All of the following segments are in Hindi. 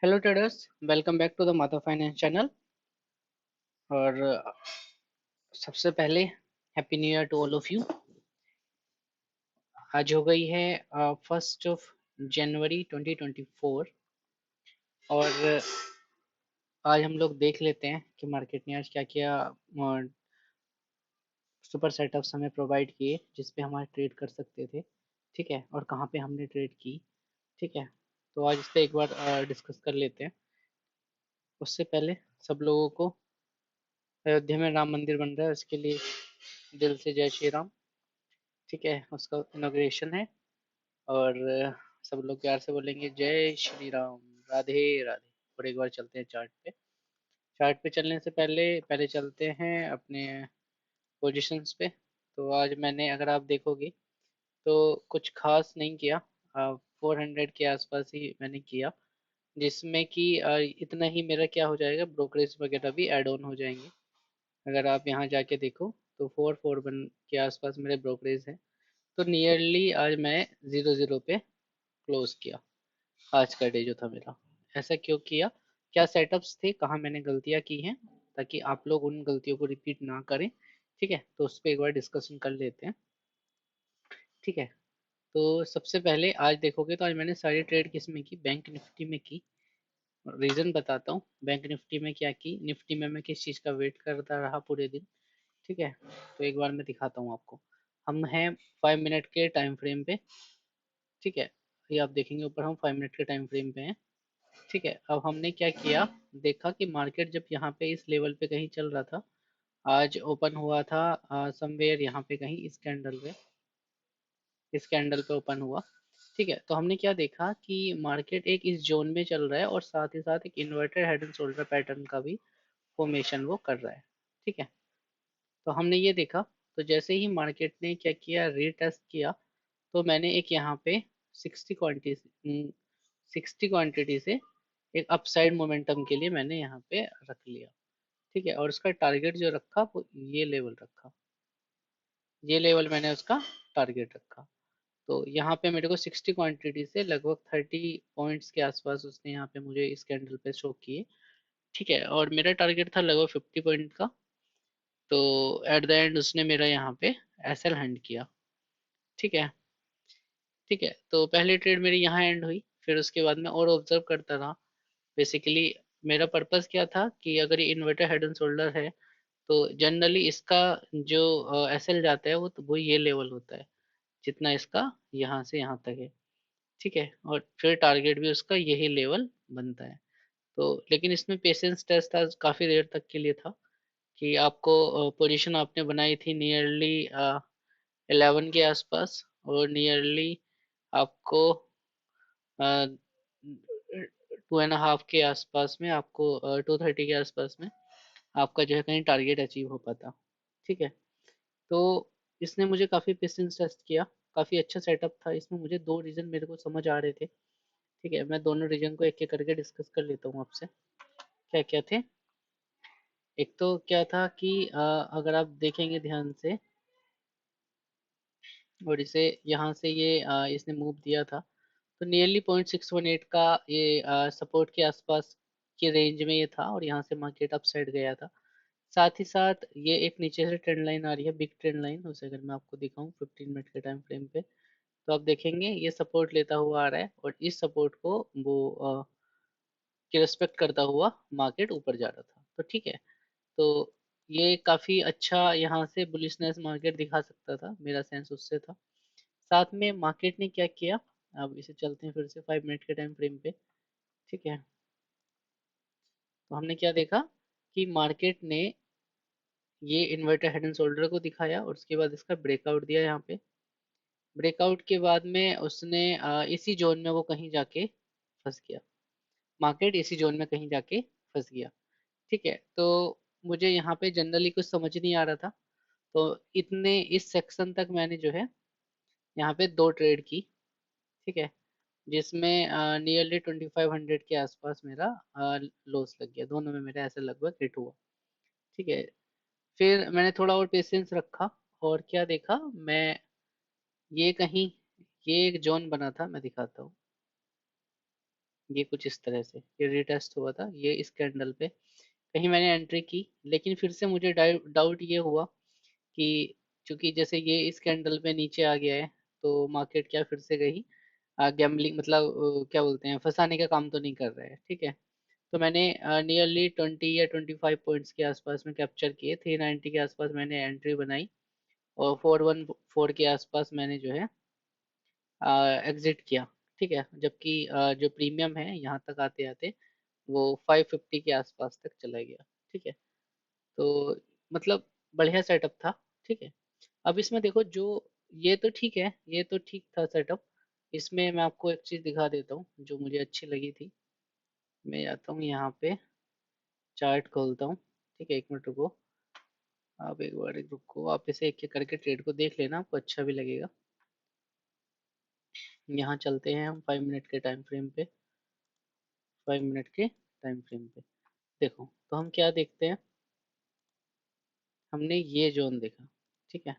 Hello traders, welcome back to the Mata finance channel. और सबसे पहले happy new year to all of you. आज हो गई है 1 जनवरी 2024। और आज हम लोग देख लेते हैं कि मार्केट ने आज क्या क्या सुपर सेटअप्स हमें प्रोवाइड किए जिस पे हमारे ट्रेड कर सकते थे। ठीक है, और कहाँ पे हमने ट्रेड की। ठीक है, तो आज इस पे एक बार डिस्कस कर लेते हैं। उससे पहले सब लोगों को, अयोध्या में राम मंदिर बन रहा है, उसके लिए दिल से जय श्री राम। ठीक है, उसका इनॉग्रेशन है। और सब लोग प्यार से बोलेंगे जय श्री राम, राधे राधे। और एक बार चलते हैं चार्ट पे। चार्ट पे चलने से पहले पहले चलते हैं अपने पोजीशंस पे। तो आज मैंने, अगर आप देखोगे, तो कुछ खास नहीं किया। 400 के आसपास ही मैंने किया, जिसमें कि इतना ही मेरा क्या हो जाएगा, ब्रोकरेज वगैरह भी ऐड ऑन हो जाएंगे। अगर आप यहाँ जाके देखो तो 441 के आसपास मेरे ब्रोकरेज है। तो नियरली आज मैं 0-0 पे क्लोज किया। आज का डे जो था मेरा, ऐसा क्यों किया, क्या सेटअप्स थे, कहाँ मैंने गलतियाँ की हैं, ताकि आप लोग उन गलतियों को रिपीट ना करें। ठीक है, तो उस पर एक बार डिस्कशन कर लेते हैं। ठीक है, तो सबसे पहले आज देखोगे तो आज मैंने सारी ट्रेड किस में की, बैंक निफ्टी में की। रीज़न बताता हूँ, बैंक निफ्टी में क्या की, निफ्टी में मैं किस चीज़ का वेट करता रहा पूरे दिन। ठीक है, तो एक बार मैं दिखाता हूँ आपको। हम हैं 5 मिनट के टाइम फ्रेम पे। ठीक है, ये आप देखेंगे ऊपर हम 5 मिनट के टाइम फ्रेम पे हैं। ठीक है, अब हमने क्या किया, देखा कि मार्केट जब यहाँ पे इस लेवल पे कहीं चल रहा था, आज ओपन हुआ था समवेयर यहाँ पे कहीं इस कैंडल पे ओपन हुआ। ठीक है, तो हमने क्या देखा कि मार्केट एक इस जोन में चल रहा है और साथ ही साथ एक inverted head and shoulder pattern का भी फॉर्मेशन वो कर रहा है। ठीक है, तो हमने ये देखा। तो जैसे ही मार्केट ने क्या किया, रीटेस्ट किया, तो मैंने एक यहाँ पे 60 क्वांटिटी से एक अपसाइड मोमेंटम के लिए मैंने यहाँ पे रख लिया। ठीक है, और उसका टारगेट जो रखा वो ये लेवल रखा, ये लेवल मैंने उसका टारगेट रखा। तो यहाँ पे मेरे को 60 क्वांटिटी से लगभग 30 पॉइंट्स के आसपास उसने यहाँ पे मुझे इस कैंडल पे शो किए। ठीक है, और मेरा टारगेट था लगभग 50 पॉइंट का। तो एट द एंड उसने मेरा यहाँ पे एसएल हैंड किया। ठीक है, ठीक है, तो पहली ट्रेड मेरी यहाँ एंड हुई, फिर उसके बाद मैं और ऑब्जर्व करता रहा। बेसिकली मेरा पर्पस क्या था कि अगर ये इन्वर्टर हेड एंड शोल्डर है, तो जनरली इसका जो एसएल जाता है वो ये लेवल होता है, जितना इसका यहाँ से यहाँ तक है। ठीक है, और फिर टारगेट भी उसका यही लेवल बनता है। तो लेकिन इसमें पेशेंस टेस्ट आज काफ़ी देर तक के लिए था, कि आपको पोजीशन आपने बनाई थी नियरली 11 के आसपास, और नियरली आपको 2.5 के आसपास में, आपको 2:30 के आसपास में आपका जो है कहीं टारगेट अचीव हो पाता। ठीक है, तो इसने मुझे काफ़ी पेशेंस टेस्ट किया। काफ़ी अच्छा सेटअप था, इसमें मुझे दो रीज़न मेरे को समझ आ रहे थे। ठीक है, मैं दोनों रीजन को एक एक करके डिस्कस कर लेता हूँ आपसे, क्या क्या थे। एक तो क्या था कि अगर आप देखेंगे ध्यान से, और इसे यहाँ से ये इसने मूव दिया था, तो नियरली 0.618 का ये सपोर्ट के आसपास के रेंज में ये था, और यहाँ से मार्केट अप साइड गया था। साथ ही साथ ये एक नीचे से ट्रेंड लाइन आ रही है, बिग ट्रेंड लाइन, उसे अगर मैं आपको दिखाऊं 15 मिनट के टाइम फ्रेम पे, तो आप देखेंगे ये सपोर्ट लेता हुआ आ रहा है, और इस सपोर्ट को वो की रिस्पेक्ट करता हुआ मार्केट ऊपर जा रहा था। तो ठीक है, तो ये काफ़ी अच्छा यहाँ से बुलिशनेस मार्केट दिखा सकता था, मेरा सेंस उससे था। साथ में मार्केट ने क्या किया, अब इसे चलते हैं फिर से 5 मिनट के टाइम फ्रेम पे। ठीक है, तो हमने क्या देखा कि मार्केट ने ये इन्वर्टर हेड एंड शोल्डर को दिखाया, और उसके बाद इसका ब्रेकआउट दिया यहाँ पे। ब्रेकआउट के बाद में उसने इसी जोन में वो कहीं जाके फंस गया, मार्केट इसी जोन में कहीं जाके फंस गया। ठीक है, तो मुझे यहाँ पे जनरली कुछ समझ नहीं आ रहा था, तो इतने इस सेक्शन तक मैंने जो है यहाँ पे दो ट्रेड की। ठीक है, जिसमें नियरली 2500 के आसपास मेरा लॉस लग गया, दोनों में मेरा ऐसे लगभग हिट हुआ। ठीक है, फिर मैंने थोड़ा और पेशेंस रखा, और क्या देखा मैं, ये कहीं, ये एक जोन बना था, मैं दिखाता हूँ। ये कुछ इस तरह से ये रीटेस्ट हुआ था, ये इस कैंडल पे कहीं मैंने एंट्री की, लेकिन फिर से मुझे डाउट ये हुआ कि चूंकि जैसे ये इस कैंडल पे नीचे आ गया है, तो मार्केट क्या फिर से कहीं गैम्बलिंग मतलब क्या बोलते हैं, फंसाने का काम तो नहीं कर रहा है, ठीक है। तो मैंने नियरली 20 या 25 पॉइंट्स के आसपास में कैप्चर किए, 390 के आसपास मैंने एंट्री बनाई, और 414 के आसपास मैंने जो है एग्जिट किया, ठीक है। जबकि जो प्रीमियम है यहाँ तक आते आते वो 550 के आसपास तक चला गया, ठीक है। तो मतलब बढ़िया सेटअप था, ठीक है। अब इसमें देखो, जो ये तो ठीक है, ये तो ठीक था सेटअप। इसमें मैं आपको एक चीज़ दिखा देता हूँ जो मुझे अच्छी लगी थी। मैं जाता हूँ यहाँ पे, चार्ट खोलता हूँ, ठीक है। 1 मिनट रुको, आप एक बार एक रुको, आप इसे एक एक करके ट्रेड को देख लेना, आपको अच्छा भी लगेगा। यहाँ चलते हैं हम 5 मिनट के टाइम फ्रेम पे, 5 मिनट के टाइम फ्रेम पे। देखो तो हम क्या देखते हैं, हमने ये जोन देखा, ठीक है।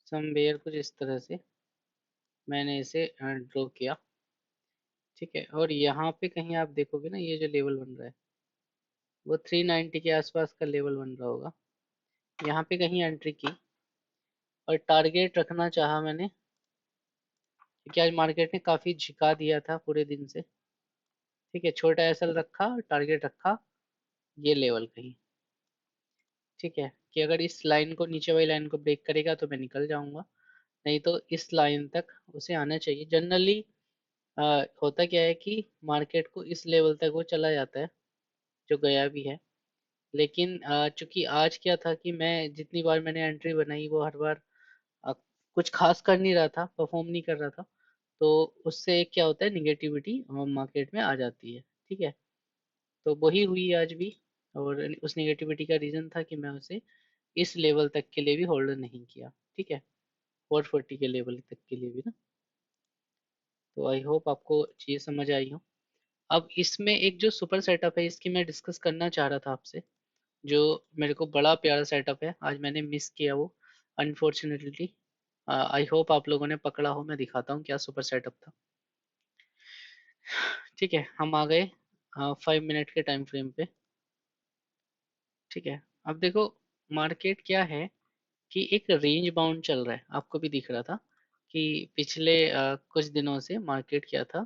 समवेयर कुछ इस तरह से मैंने इसे ड्रॉ किया, ठीक है। और यहाँ पे कहीं आप देखोगे ना, ये जो लेवल बन रहा है वो 390 के आसपास का लेवल बन रहा होगा। यहाँ पे कहीं एंट्री की और टारगेट रखना चाहा मैंने, क्योंकि आज मार्केट ने काफ़ी झिका दिया था पूरे दिन से, ठीक है। छोटा एसएल रखा और टारगेट रखा ये लेवल कहीं, ठीक है। कि अगर इस लाइन को, नीचे वाली लाइन को ब्रेक करेगा तो मैं निकल जाऊंगा, नहीं तो इस लाइन तक उसे आना चाहिए। जनरली होता क्या है कि मार्केट को इस लेवल तक वो चला जाता है, जो गया भी है। लेकिन चूंकि आज क्या था कि मैं जितनी बार मैंने एंट्री बनाई वो हर बार अ, कुछ खास कर नहीं रहा था, परफॉर्म नहीं कर रहा था। तो उससे क्या होता है, निगेटिविटी मार्केट में आ जाती है, ठीक है। तो वही हुई आज भी, और उस निगेटिविटी का रीज़न था कि मैं उसे इस लेवल तक के लिए भी होल्ड नहीं किया, ठीक है। 440 के लेवल तक के लिए भी ना। तो आई होप आपको चीज़ समझ आई हो। अब इसमें एक जो सुपर सेटअप है, इसकी मैं डिस्कस करना चाह रहा था आपसे, जो मेरे को बड़ा प्यारा सेटअप है, आज मैंने मिस किया वो, अनफॉर्चुनेटली। आई होप आप लोगों ने पकड़ा हो, मैं दिखाता हूँ क्या सुपर सेटअप था, ठीक है। हम आ गए 5 मिनट के टाइम फ्रेम पे, ठीक है। अब देखो मार्केट क्या है कि एक रेंज बाउंड चल रहा है, आपको भी दिख रहा था कि पिछले कुछ दिनों से मार्केट क्या था,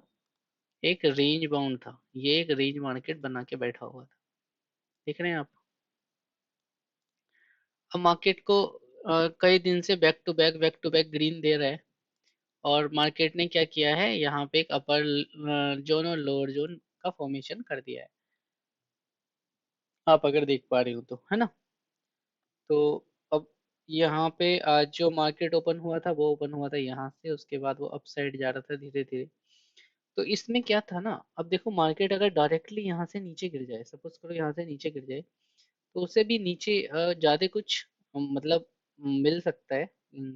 एक रेंज बाउंड था। ये एक रेंज मार्केट बना के बैठा हुआ था, देख रहे हैं आप। अब मार्केट को कई दिन से बैक टू बैक ग्रीन दे रहा है, और मार्केट ने क्या किया है, यहाँ पे एक अपर जोन और लोअर जोन का फॉर्मेशन कर दिया है, आप अगर देख पा रहे हो तो, है ना। तो अब यहाँ पे आज जो मार्केट ओपन हुआ था वो ओपन हुआ था यहाँ से, उसके बाद वो अप साइड जा रहा था धीरे धीरे। तो इसमें क्या था ना, अब देखो मार्केट अगर डायरेक्टली यहाँ से नीचे गिर जाए, सपोज करो यहाँ से नीचे गिर जाए, तो उसे भी नीचे ज्यादा कुछ मतलब मिल सकता है।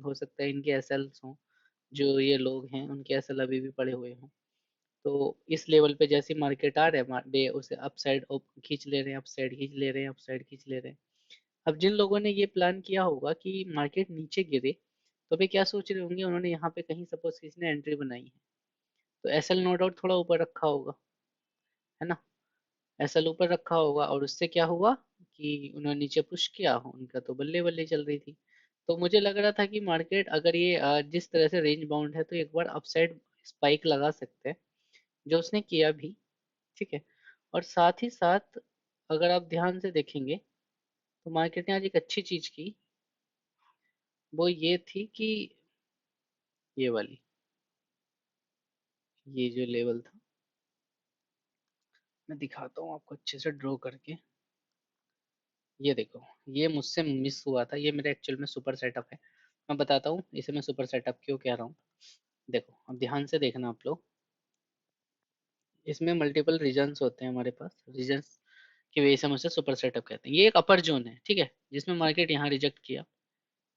हो सकता है इनके एसएल्स हों, जो ये लोग हैं उनके एसएल अभी भी पड़े हुए हों। तो इस लेवल पे जैसे मार्केट आ रहा है डे, उसे अप साइड खींच ले रहे हैं, अप साइड खींच ले रहे हैं, अप साइड खींच ले रहे हैं। अब जिन लोगों ने ये प्लान किया होगा कि मार्केट नीचे गिरे, तो वे क्या सोच रहे होंगे, उन्होंने यहाँ पे कहीं सपोज किसी ने एंट्री बनाई है, तो एसएल नो डाउट थोड़ा ऊपर रखा होगा, है ना। एसएल ऊपर रखा होगा, और उससे क्या हुआ कि उन्होंने नीचे पुश किया, उनका तो बल्ले बल्ले चल रही थी। तो मुझे लग रहा था कि मार्केट अगर ये जिस तरह से रेंज बाउंड है, तो एक बार अपसाइड स्पाइक लगा सकते हैं, जो उसने किया भी, ठीक है। और साथ ही साथ अगर आप ध्यान से देखेंगे, तो मार्केट ने आज एक अच्छी चीज की, वो ये थी कि ये वाली, ये जो लेवल था, मैं दिखाता हूँ आपको अच्छे से ड्रॉ करके। ये देखो, ये मुझसे मिस हुआ था, ये मेरे एक्चुअल में सुपर सेटअप है। मैं बताता हूँ इसे मैं सुपर सेटअप क्यों कह रहा हूँ। देखो अब ध्यान से देखना आप लोग, इसमें मल्टीपल रीजन्स होते हैं हमारे पास, रीजन्स की वजह से हम उसे सुपर सेटअप कहते हैं। ये एक अपर जोन है, ठीक है, जिसमें मार्केट यहाँ रिजेक्ट किया,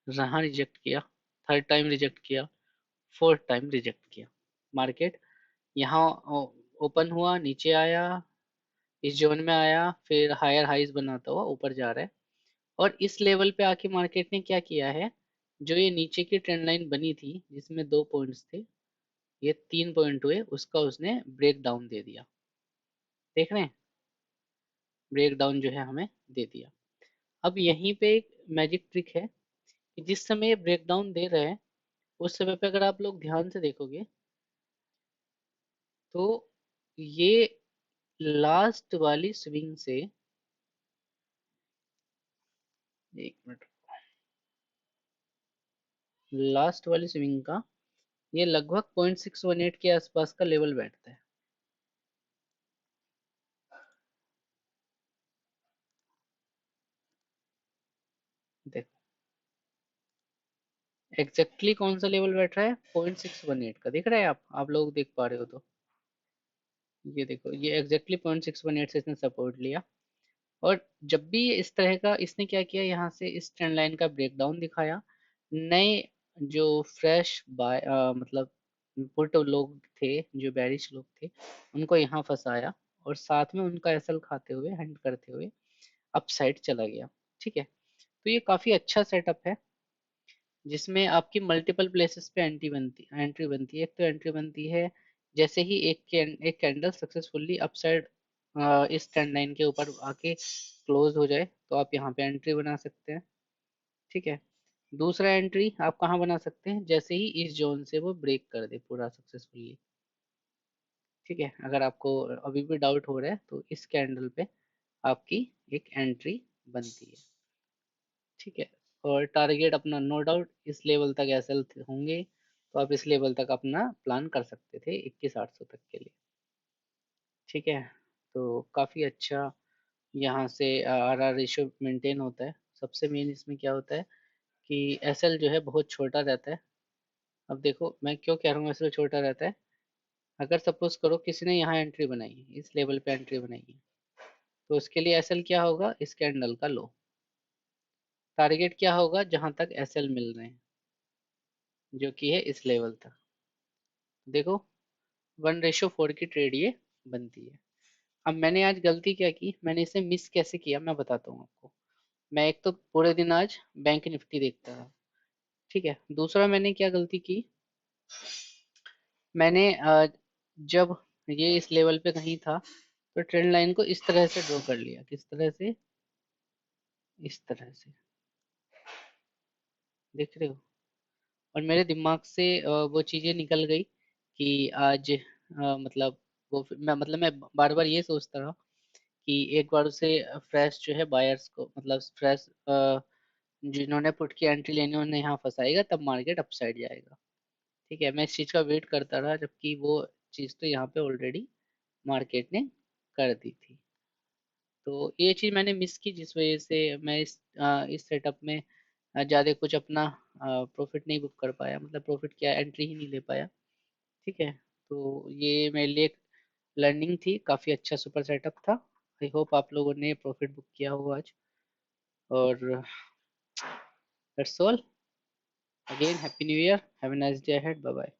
यहाँ रिजेक्ट किया, थर्ड टाइम रिजेक्ट किया, फोर्थ टाइम रिजेक्ट किया। मार्केट यहाँ ओपन हुआ, नीचे आया, इस जोन में आया, फिर हायर हाइज बनाता हुआ ऊपर जा रहा है। और इस लेवल पे आके मार्केट ने क्या किया है, जो ये नीचे की ट्रेंड लाइन बनी थी जिसमें 2 पॉइंट्स थे, ये 3 पॉइंट हुए, उसका उसने ब्रेक डाउन दे दिया। देख रहे हैं, ब्रेक डाउन जो है हमें दे दिया। अब यहीं पे एक मैजिक ट्रिक है कि जिस समय ये ब्रेक डाउन दे रहे हैं उस समय पे अगर आप लोग ध्यान से देखोगे तो ये लास्ट वाली स्विंग से, 1 मिनट, लास्ट वाली स्विंग का ये लगभग 0.618 के आसपास का लेवल बैठता है। देखो एग्जैक्टली कौन सा लेवल बैठ रहा है, 0.618 का, दिख रहा है, आप लोग देख पा रहे हो तो ये देखो, ये एग्जैक्टली 0.618 से इसने सपोर्ट लिया। और जब भी ये इस तरह का, इसने क्या किया, यहाँ से इस ट्रेंड लाइन का ब्रेकडाउन दिखाया, नए जो फ्रेश बाय मतलब पुट लोग थे, जो बैरिश लोग थे, उनको यहाँ फंसाया और साथ में उनका एसएल खाते हुए, हैंड करते हुए अप साइड चला गया। ठीक है, तो ये काफी अच्छा सेटअप है जिसमें आपकी मल्टीपल प्लेसेस पे एंट्री बनती है। एक तो एंट्री बनती है जैसे ही एक कैंडल सक्सेसफुली अपसाइड इस ट्रेंड लाइन के ऊपर आके क्लोज हो जाए तो आप यहाँ पे एंट्री बना सकते हैं। ठीक है, दूसरा एंट्री आप कहाँ बना सकते हैं, जैसे ही इस जोन से वो ब्रेक कर दे पूरा सक्सेसफुली। ठीक है, अगर आपको अभी भी डाउट हो रहा है तो इस कैंडल पे आपकी एक एंट्री बनती है। ठीक है, और टारगेट अपना नो डाउट इस लेवल तक एसएल होंगे, तो आप इस लेवल तक अपना प्लान कर सकते थे 21,800 तक के लिए। ठीक है, तो काफ़ी अच्छा यहाँ से आर आर रेशो मेंटेन होता है। सबसे मेन इसमें क्या होता है कि एसएल जो है बहुत छोटा रहता है। अब देखो मैं क्यों कह रहा हूँ एसएल छोटा रहता है, अगर सपोज करो किसी ने यहाँ एंट्री बनाई है, इस लेवल पे एंट्री बनाई है, तो उसके लिए एसएल क्या होगा, इस कैंडल का लो। टारगेट क्या होगा, जहां तक एसएल मिल रहे हैं, जो कि है इस लेवल तक। देखो 1:4 की ट्रेड ये बनती है। अब मैंने आज गलती क्या की, मैंने इसे मिस कैसे किया मैं बताता हूँ आपको। मैं एक तो पूरे दिन आज बैंक निफ्टी देखता रहा। ठीक है, दूसरा मैंने क्या गलती की, मैंने जब ये इस लेवल पे कहीं था तो ट्रेंड लाइन को इस तरह से ड्रॉ कर लिया, किस तरह से, इस तरह से, देख रहे हो। और मेरे दिमाग से वो चीज़ें निकल गई कि आज मतलब वो मैं बार बार ये सोचता रहा कि एक बार उसे फ्रेश जो है बायर्स को, मतलब फ्रेश जिन्होंने पुट की एंट्री लेनी है उन्हें यहाँ फंसाएगा, तब मार्केट अपसाइड जाएगा। ठीक है, मैं इस चीज़ का वेट करता रहा, जबकि वो चीज़ तो यहाँ पे ऑलरेडी मार्केट ने कर दी थी। तो ये चीज़ मैंने मिस की, जिस वजह से मैं इस सेटअप में ज़्यादा कुछ अपना प्रॉफिट नहीं बुक कर पाया, मतलब प्रॉफिट क्या, एंट्री ही नहीं ले पाया। ठीक है, तो ये मेरे लिए एक लर्निंग थी, काफ़ी अच्छा सुपर सेटअप था। आई होप आप लोगों ने प्रॉफिट बुक किया हो आज। और that's all, again happy new year, have a nice day ahead, bye bye.